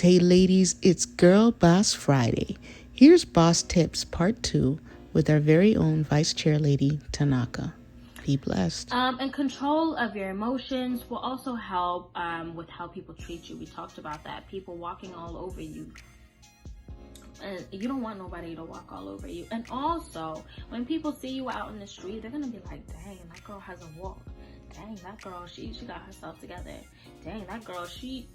hey ladies, it's Girl Boss Friday. Here's Boss Tips Part 2 with our very own Vice Chair Lady, Tanaka. Be blessed. And control of your emotions will also help with how people treat you. We talked about that. People walking all over you. And you don't want nobody to walk all over you. And also, when people see you out in the street, they're going to be like, dang, that girl has a walk. Dang, that girl, she got herself together. Dang, that girl, she's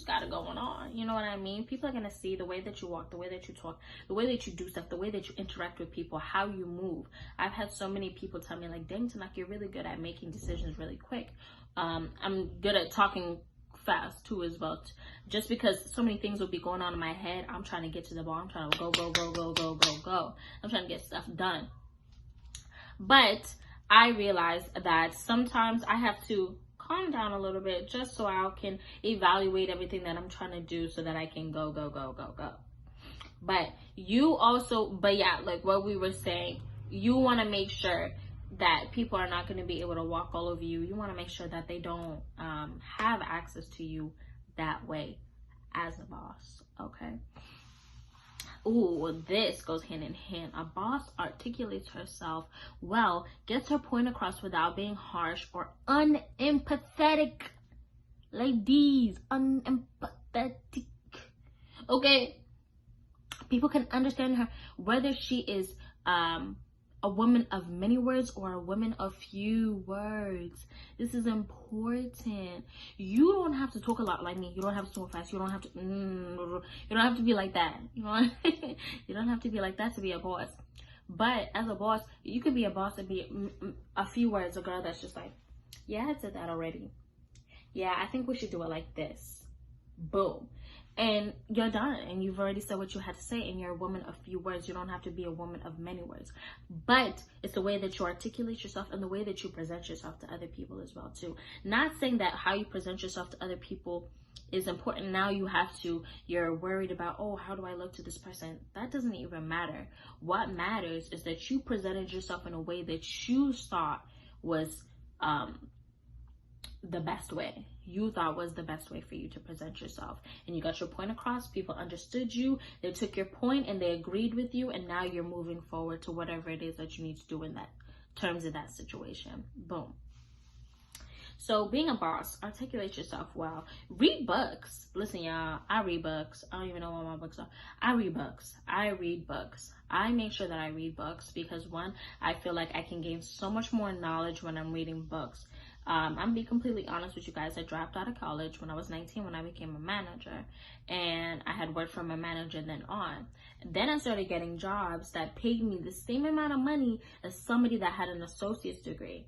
got it going on. You know what I mean? People are going to see the way that you walk, the way that you talk, the way that you do stuff, the way that you interact with people, how you move. I've had so many people tell me, like, dang, Tanaka, you're really good at making decisions really quick. I'm good at talking fast too as well, just because so many things will be going on in my head. I'm trying to get to the ball. I'm trying to go. I'm trying to get stuff done. But I realize that sometimes I have to calm down a little bit just so I can evaluate everything that I'm trying to do so that I can go. But yeah, like what we were saying, you want to make sure that people are not going to be able to walk all over you. You want to make sure that they don't have access to you that way as a boss, okay? Ooh, this goes hand in hand. A boss articulates herself well, gets her point across without being harsh or unempathetic. Ladies, unempathetic. Okay? People can understand her whether she is a woman of many words or a woman of few words. This is important. You don't have to talk a lot like me. You don't have to talk fast. You don't have to you don't have to be like that. You know, you don't have to be like that to be a boss. But as a boss, you could be a boss and be a few words, a girl that's just like, yeah, I said that already. Yeah, I think we should do it like this. Boom. And you're done, and you've already said what you had to say, and you're a woman of few words. You don't have to be a woman of many words. But it's the way that you articulate yourself and the way that you present yourself to other people as well, too. Not saying that how you present yourself to other people is important. Now you're worried about, oh, how do I look to this person? That doesn't even matter. What matters is that you presented yourself in a way that you thought was the best way. You thought was the best way for you to present yourself, and you got your point across. People understood you, they took your point and they agreed with you, and now you're moving forward to whatever it is that you need to do in that terms of that situation. Boom. So being a boss, articulate yourself well. Read books. Listen, y'all, I read books. I don't even know what my books are. I read books. I make sure that I read books because, one, I feel like I can gain so much more knowledge when I'm reading books. I'm gonna be completely honest with you guys. I dropped out of college when I was 19 when I became a manager, and I had worked from a manager then on. Then I started getting jobs that paid me the same amount of money as somebody that had an associate's degree,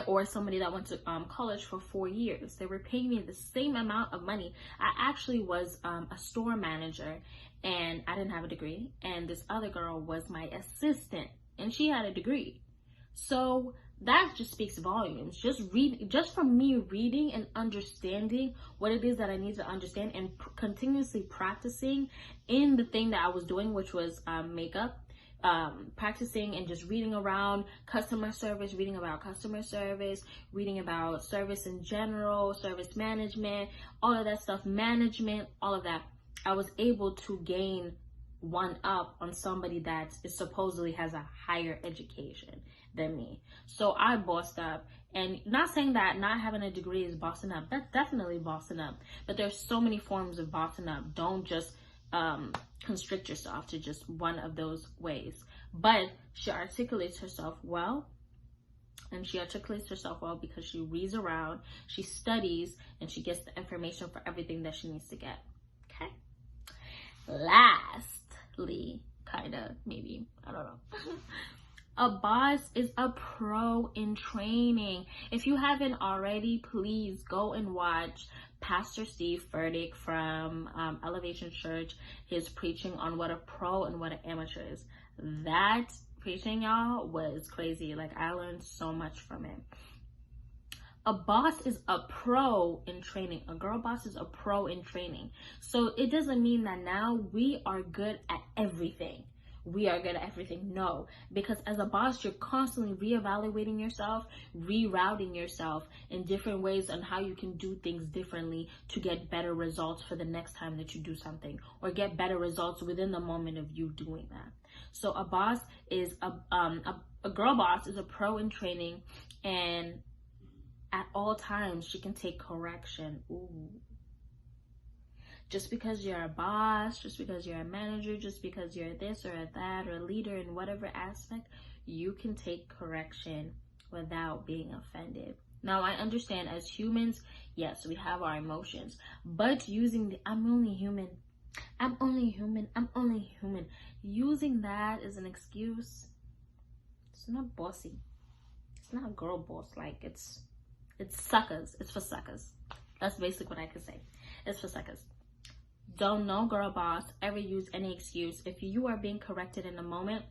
or somebody that went to college for 4 years. They were paying me the same amount of money. I actually was a store manager, and I didn't have a degree, and this other girl was my assistant, and she had a degree. So that just speaks volumes. Just from me reading and understanding what it is that I need to understand, and continuously practicing in the thing that I was doing, which was makeup. Practicing and just reading around customer service, reading about customer service, reading about service in general, service management, all of that stuff, management, all of that. I was able to gain one up on somebody that is supposedly has a higher education than me. So I bossed up, and not saying that not having a degree is bossing up. That's definitely bossing up, but there's so many forms of bossing up. Don't just constrict yourself to just one of those ways. But she articulates herself well, and she articulates herself well because she reads around, she studies, and she gets the information for everything that she needs to get. Okay. Lastly, maybe, I don't know. A boss is a pro in training. If you haven't already, please go and watch Pastor Steve Furtick from Elevation Church, his preaching on what a pro and what an amateur is. That preaching, y'all, was crazy. Like, I learned so much from it. A boss is a pro in training. A girl boss is a pro in training. So it doesn't mean that now we are good at everything. we are good at everything. No, because as a boss, you're constantly reevaluating yourself, rerouting yourself in different ways on how you can do things differently to get better results for the next time that you do something, or get better results within the moment of you doing that. So a boss is a girl boss is a pro in training, and at all times she can take correction. Ooh. Just because you're a boss, just because you're a manager, just because you're this or that, or a leader in whatever aspect, you can take correction without being offended. Now, I understand as humans, yes, we have our emotions, but using the I'm only human, I'm only human, I'm only human, using that as an excuse, it's not bossy. It's not girl boss. Like, it's suckers. It's for suckers. That's basically what I could say. It's for suckers. Don't know, girl boss, ever use any excuse. If you are being corrected in a moment,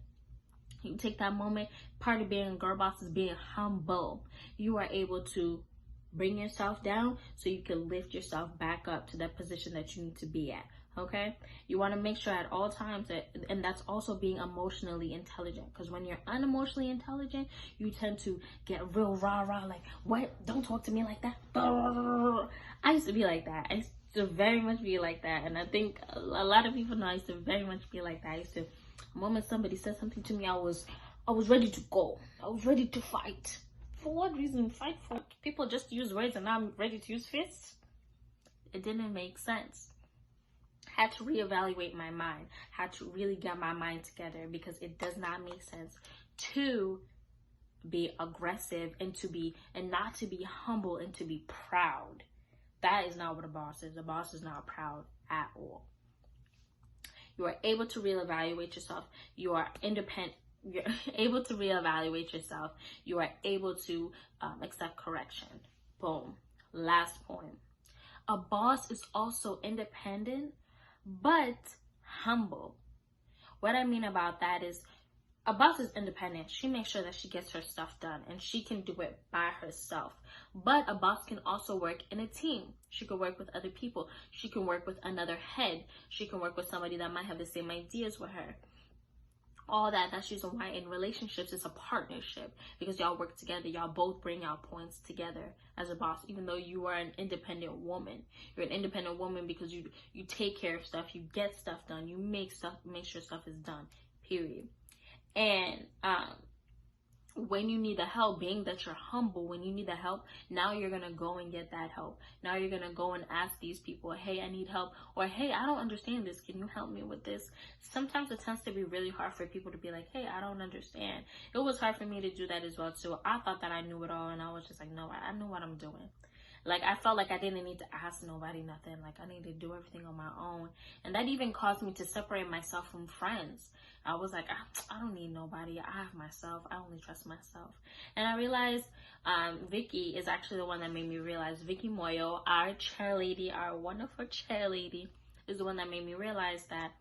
you take that moment. Part of being a girl boss is being humble. You are able to bring yourself down so you can lift yourself back up to that position that you need to be at. Okay, you want to make sure at all times that, and that's also being emotionally intelligent, because when you're unemotionally intelligent, you tend to get real rah-rah, like, what, don't talk to me like that. I used to be like that. I used to very much be like that, and I think a lot of people know I used to very much be like that. I used to, the moment somebody said something to me, I was ready to go. I was ready to fight. For what reason? Fight for? People just use words and now I'm ready to use fists? It didn't make sense. Had to reevaluate my mind. Had to really get my mind together, because it does not make sense to be aggressive and not to be humble and to be proud. That is not what a boss is. A boss is not proud at all. You are able to reevaluate yourself. You are independent. You're able to reevaluate yourself. You are able to accept correction. Boom. Last point. A boss is also independent, but humble. What I mean about that is, a boss is independent. She makes sure that she gets her stuff done, and she can do it by herself. But a boss can also work in a team. She can work with other people. She can work with another head. She can work with somebody that might have the same ideas with her. All that's the reason why in relationships it's a partnership, because y'all work together. Y'all both bring out points together as a boss, even though you are an independent woman. You're an independent woman because you take care of stuff, you get stuff done, you make sure stuff is done, period. And when you need the help, being that you're humble, when you need the help, now you're gonna go and get that help. Now you're gonna go and ask these people, hey, I need help, or hey, I don't understand this, can you help me with this? Sometimes it tends to be really hard for people to be like, hey, I don't understand. It was hard for me to do that as well too. I thought that I knew it all, and I was just like, no, I know what I'm doing. Like, I felt like I didn't need to ask nobody nothing. Like, I needed to do everything on my own. And that even caused me to separate myself from friends. I was like, I don't need nobody. I have myself. I only trust myself. And I realized Vicky is actually the one that made me realize. Vicky Moyo, our chairlady, our wonderful chairlady, is the one that made me realize that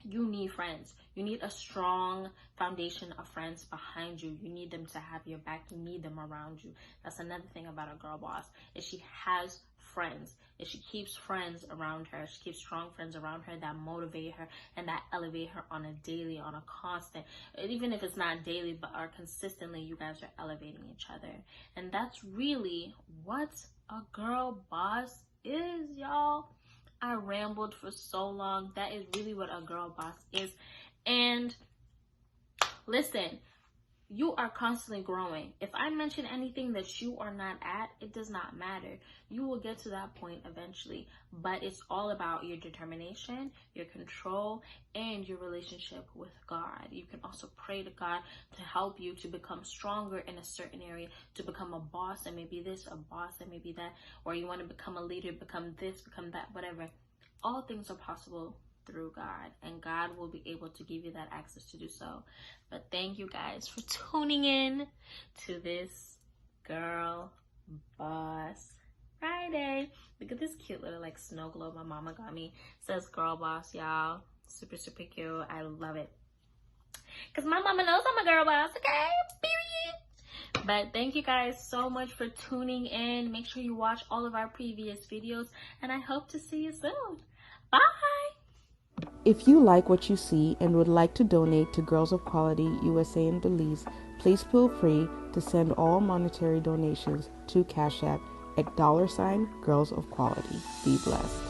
you need friends. You need a strong foundation of friends behind you. You need them to have your back. You need them around you. That's another thing about a girl boss, is she has friends. Is she keeps friends around her. She keeps strong friends around her that motivate her and that elevate her on a daily, on a constant, even if it's not daily, but are consistently, you guys are elevating each other. And that's really what a girl boss is, y'all. I rambled for so long. That is really what a girl boss is. And listen, you are constantly growing. If I mention anything that you are not at, it does not matter. You will get to that point eventually. But it's all about your determination, your control, and your relationship with God. You can also pray to God to help you to become stronger in a certain area, to become a boss and maybe this, a boss and maybe that, or you want to become a leader, become this, become that, whatever. All things are possible through God, and God will be able to give you that access to do so. But thank you guys for tuning in to this Girl Boss Friday. Look at this cute little like snow globe my mama got me. It says Girl Boss, y'all. Super, super cute. I love it. Because my mama knows I'm a girl boss, okay? Period. But thank you guys so much for tuning in. Make sure you watch all of our previous videos, and I hope to see you soon. Bye. If you like what you see and would like to donate to Girls of Quality USA and Belize, please feel free to send all monetary donations to Cash App at $Girls of Quality. Be blessed.